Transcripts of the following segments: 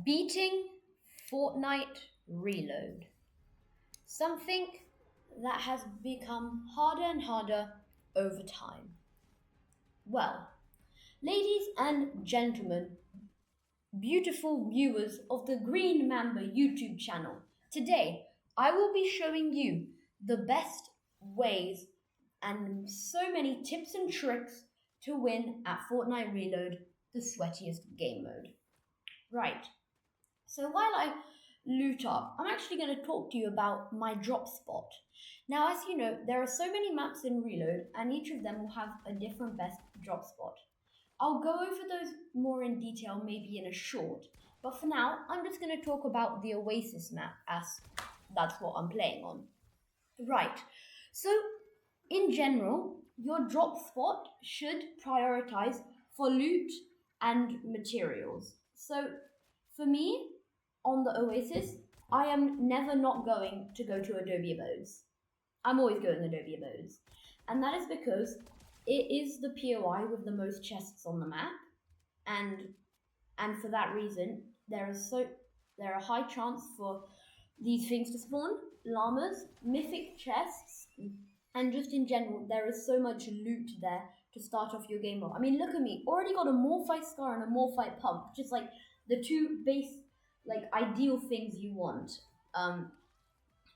Beating Fortnite Reload. Something that has become harder and harder over time. Well, ladies and gentlemen, beautiful viewers of the Green Mamba YouTube channel, today I will be showing you the best ways and so many tips and tricks to win at Fortnite Reload, the sweatiest game mode. Right, so while I loot up, I'm actually going to talk to you about my drop spot. Now, as you know, there are so many maps in Reload, and each of them will have a different best drop spot. I'll go over those more in detail maybe in a short, but for now, I'm just going to talk about the Oasis map as that's what I'm playing on. Right, so in general, your drop spot should prioritize for loot and materials. So for me, on the Oasis, I am never not going to go to Adobe Abodes. I'm always going Adobe Abodes. And that is because it is the POI with the most chests on the map. And for that reason, there are high chance for these things to spawn, llamas, mythic chests, and just in general, there is so much loot there to start off your game off. I mean, look at me, already got a Morphite Scar and a Morphite Pump, just like the two base, like ideal things you want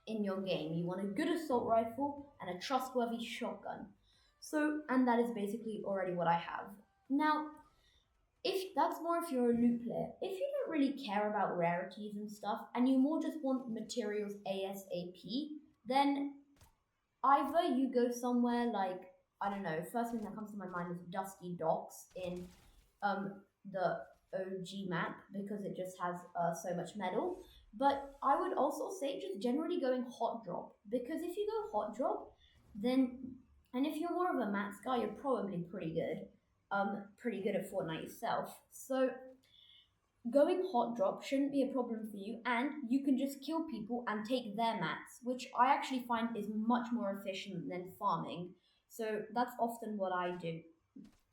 in your game. You want a good assault rifle and a trustworthy shotgun. So, and that is basically already what I have. Now, if that's more if you're a loot player, if you don't really care about rarities and stuff, and you more just want materials ASAP, then either you go somewhere like, I don't know, first thing that comes to my mind is Dusty Docks in the OG map because it just has so much metal. But I would also say just generally going hot drop, because if you go hot drop, then, and if you're more of a max guy, you're probably pretty good at Fortnite yourself. So going hot drop shouldn't be a problem for you, and you can just kill people and take their mats, which I actually find is much more efficient than farming. So that's often what I do.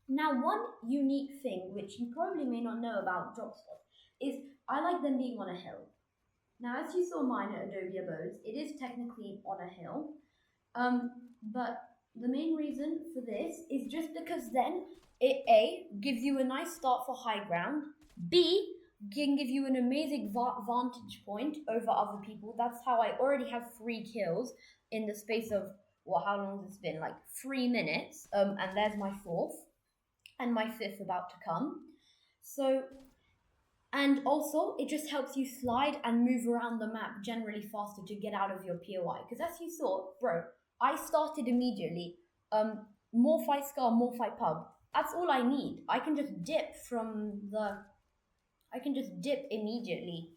Now, one unique thing which you probably may not know about drop spots is I like them being on a hill. Now, as you saw mine at Adobe Abodes, it is technically on a hill, but the main reason for this is just because then it A gives you a nice start for high ground, B can give you an amazing vantage point over other people. That's how I already have 3 kills in the space of, well, how long has this been? Like 3 minutes. And there's my fourth, and my fifth about to come. So, and also it just helps you slide and move around the map generally faster to get out of your POI. Because as you saw, bro, I started immediately. Morphite Scar, Morphite Pub. That's all I need. I can just dip immediately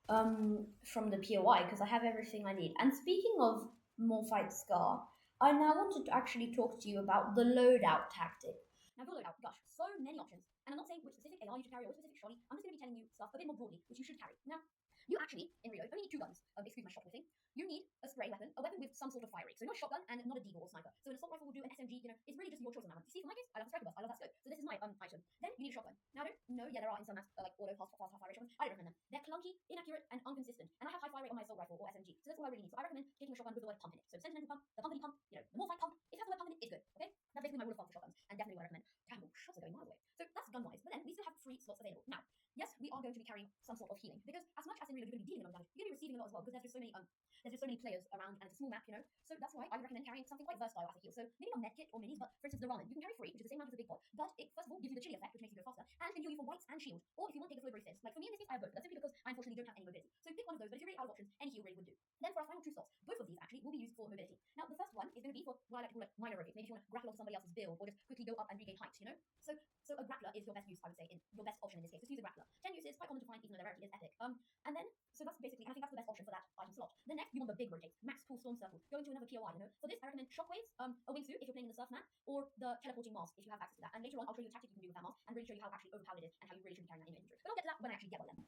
from the POI because I have everything I need. And speaking of Morphite Scar, I now wanted to actually talk to you about the loadout tactic. Now, for loadout, gosh, so many options. And I'm not saying which specific AR you should carry or which specific shoddy. I'm just going to be telling you stuff a bit more broadly, which you should carry. Now, you actually, in Reload, only need 2 guns. Excuse my shot thing. You need a spray weapon, a weapon with some sort of fire rate. So not a shotgun and not a deagle or sniper. So an assault rifle will do, an SMG, it's really just your choice on that one. You see, for my case, I love the striker burst. I love that scope. So this is my item. Then you need a shotgun. Now, I don't know, yeah, there are in some maps like auto, fast fire rate shotguns. I don't recommend them. They're clunky, inaccurate, and inconsistent. And I have high fire rate on my assault rifle or SMG. So that's all I really need. So I recommend taking a shotgun with the word pump in it. So sentimental pump, the pumpity pump, the Morphite pump. If it has the word pump in it, it's good. Okay? That's basically my rule of thumb for shotguns, and definitely what I recommend. Damn, shots are going miles away. So that's gun wise. But then we still have 3 slots available. Now, yes, we are going to be carrying some sort of healing because as much as in Reload you're going to be dealing a lot of damage, you're going to be receiving a lot as well because there's just so many players around and it's a small map, So that's why I would recommend carrying something quite versatile as a heal. So maybe not medkit or minis, but for instance the ramen, you can carry 3, which is the same amount as a big pot, but it first of all gives you the chili effect, which makes you go faster, and can heal you for whites and shield. Or if you want, take a flowberry fizz. Like for me in this case, I have both. That's simply because I unfortunately don't have any mobility. So pick one of those, but if you're really out of options, any heal really would do. Then for our final 2 slots, both of these actually will be used for mobility. Now the first one is going to be for what I like to call it minor aerobic. Maybe if you want to grapple off somebody else's build or just quickly go up and regain height, So a grappler is your best use, I would say, in your best option in this case. Just use a grappler. 10 uses, quite common to find, even though their rarity is epic. And then, so that's basically, and I think that's the best option for that item slot. Then next, you want the big rotate, max pull storm circle, go into another POI, For this, I recommend shockwaves, a wingsuit if you're playing in the surf map, or the teleporting mask if you have access to that. And later on, I'll show you a tactic you can do with that mask and really show you how actually overpowered it is and how you really should be carrying that in your inventory. But I'll get to that when I actually get one of them.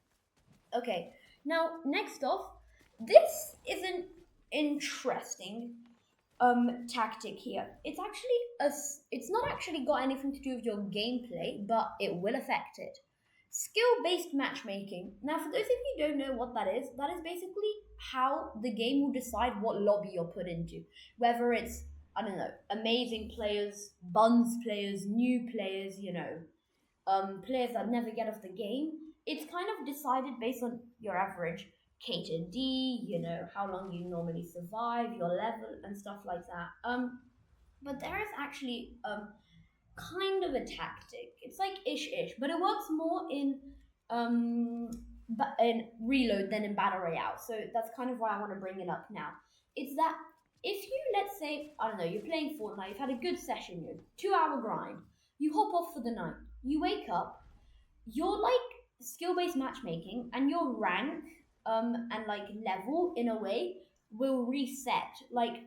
Okay, now next off, this is an interesting tactic here. It's not actually got anything to do with your gameplay, but it will affect it. Skill-based matchmaking. Now, for those of you who don't know what that is basically how the game will decide what lobby you're put into. Whether it's, I don't know, amazing players, buns players, new players, players that never get off the game. It's kind of decided based on your average K to D, how long you normally survive, your level, and stuff like that. But there is actually kind of a tactic. It's like ish, but it works more um in reload than in battle royale. So that's kind of why I want to bring it up now. It's that if you, let's say, I don't know, you're playing Fortnite, you've had a good session, you're 2 hour grind, you hop off for the night, you wake up, you're like skill based matchmaking, and your rank and like level in a way will reset. Like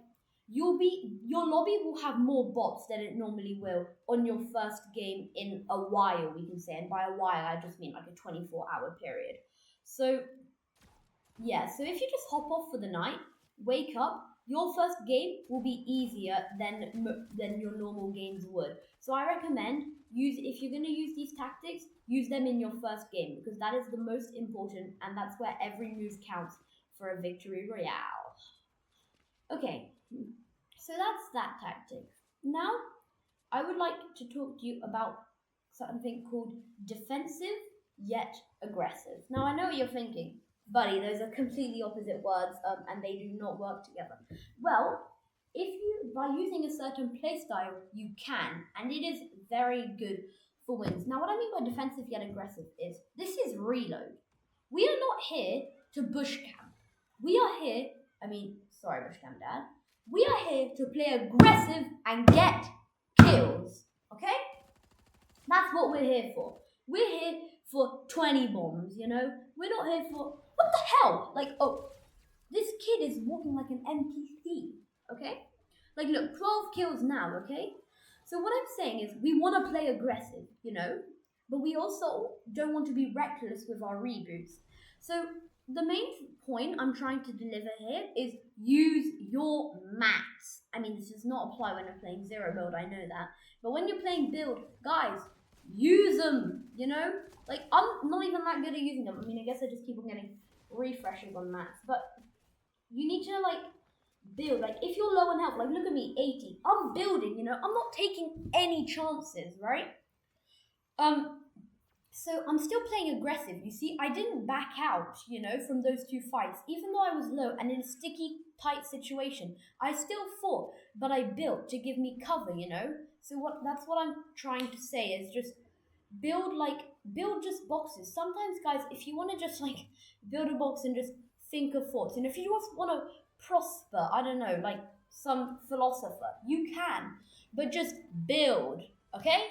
your lobby will have more bots than it normally will on your first game in a while, we can say. And by a while I just mean like a 24-hour period. So yeah, so if you just hop off for the night, wake up, your first game will be easier than your normal games would. So I recommend use if you're going to use these tactics, use them in your first game because that is the most important and that's where every move counts for a victory royale. Okay, so that's that tactic. Now, I would like to talk to you about something called defensive yet aggressive. Now, I know what you're thinking, buddy, those are completely opposite words and they do not work together. Well, if you, by using a certain playstyle, you can, and it is very good for wins. Now, what I mean by defensive yet aggressive is this is reload. We are not here to bush camp. We are here, sorry, bush camp dad. We are here to play aggressive and get kills, okay? That's what we're here for. We're here for 20 bombs, We're not here for, what the hell? Like, oh, this kid is walking like an NPC, okay? Like, look, 12 kills now, okay? So what I'm saying is we want to play aggressive, but we also don't want to be reckless with our reboots. So the main point I'm trying to deliver here is use your mats. This does not apply when you're playing zero build, I know that. But when you're playing build, guys, use them, Like, I'm not even that good at using them. I guess I just keep on getting refreshes on mats. But you need to, like, build. Like, if you're low on health, like, look at me, 80. I'm building, I'm not taking any chances, right? So I'm still playing aggressive. You see, I didn't back out, from those two fights. Even though I was low and in a sticky, tight situation, I still fought, but I built to give me cover, So that's what I'm trying to say is just build just boxes. Sometimes, guys, if you want to just like build a box and just think of thoughts, if you just want to prosper, I don't know, like some philosopher, you can, but just build, okay?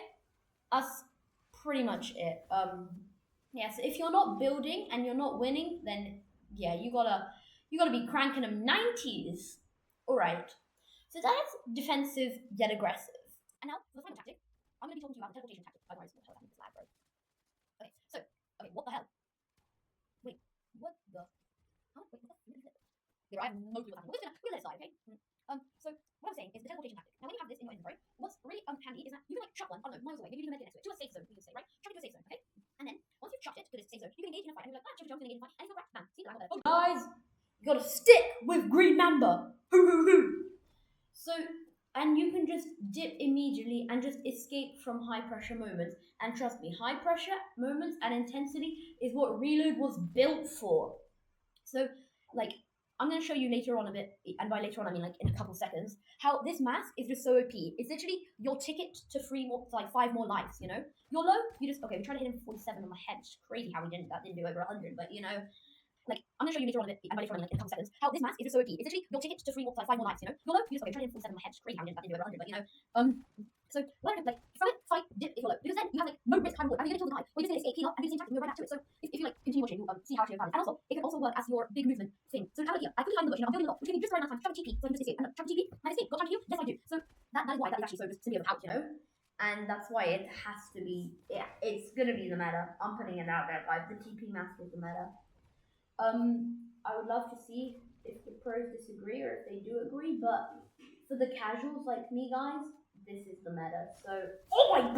That's pretty much it. So if you're not building and you're not winning, then yeah, you gotta be cranking them 90s. All right. So that's defensive yet aggressive. And now for the final tactic, I'm gonna be talking to you about the teleportation tactic. By the way, it's not teleportation, it's lag, bro. Okay, what the hell? Wait, what the? Huh? Wait, what the? I have no clue what's happening. We'll let it slide, okay? So what I'm saying is the teleportation tactic. Now, when you have this in your inventory, what's really handy is that you can like chuck one, I don't know, miles away. Maybe you can make it next to it, to a safe zone, we can say, right? Chuck it to a safe zone, okay? And then once you've chucked it to this safe zone, you can engage in a fight, and you're like, Chipper Jones, gonna engage in a fight, and you'll crack, bam. See, like, guys, you gotta stick with Green Mamba. Hoo hoo hoo. So, and you can just dip immediately and just escape from high pressure moments. And trust me, high pressure moments and intensity is what Reload was built for. So, like, I'm going to show you later on a bit, and by later on I mean like in a couple seconds, how this mask is just so OP. It's literally your ticket to 5 more lives, You're low, we tried to hit him for 47 on my head. It's crazy how we didn't do over 100, but like, I'm going to show you later on a bit, and by later on in a couple seconds, how this mask is just so OP. It's literally your ticket to 5 more lives, You're low, you just, tried to hit him for 47 on my head. It's crazy how we didn't do over 100, but so what I like throw it, fight, dip if you're low. Because then you have like no risk time reward. I mean, you're gonna kill the guy. Or you just escape, heal up, and do the same tactic and go right back to it. So if you like continue watching, you'll see how actually advantage. And also, it can also work as your big movement thing. So have it here. I put behind the bush, I'm building a lot, which gives me just the right amount of time to travel TP, so I can just escape. And travel TP, I escape. Got time to heal? Yes, I do. So that is why that is actually so just simply overpowered, And that's why it has to be, it's gonna be the meta. I'm putting it out there, guys. The TP mask is the meta. I would love to see if the pros disagree or if they do agree, but for the casuals like me, guys, this is the meta. So, oh my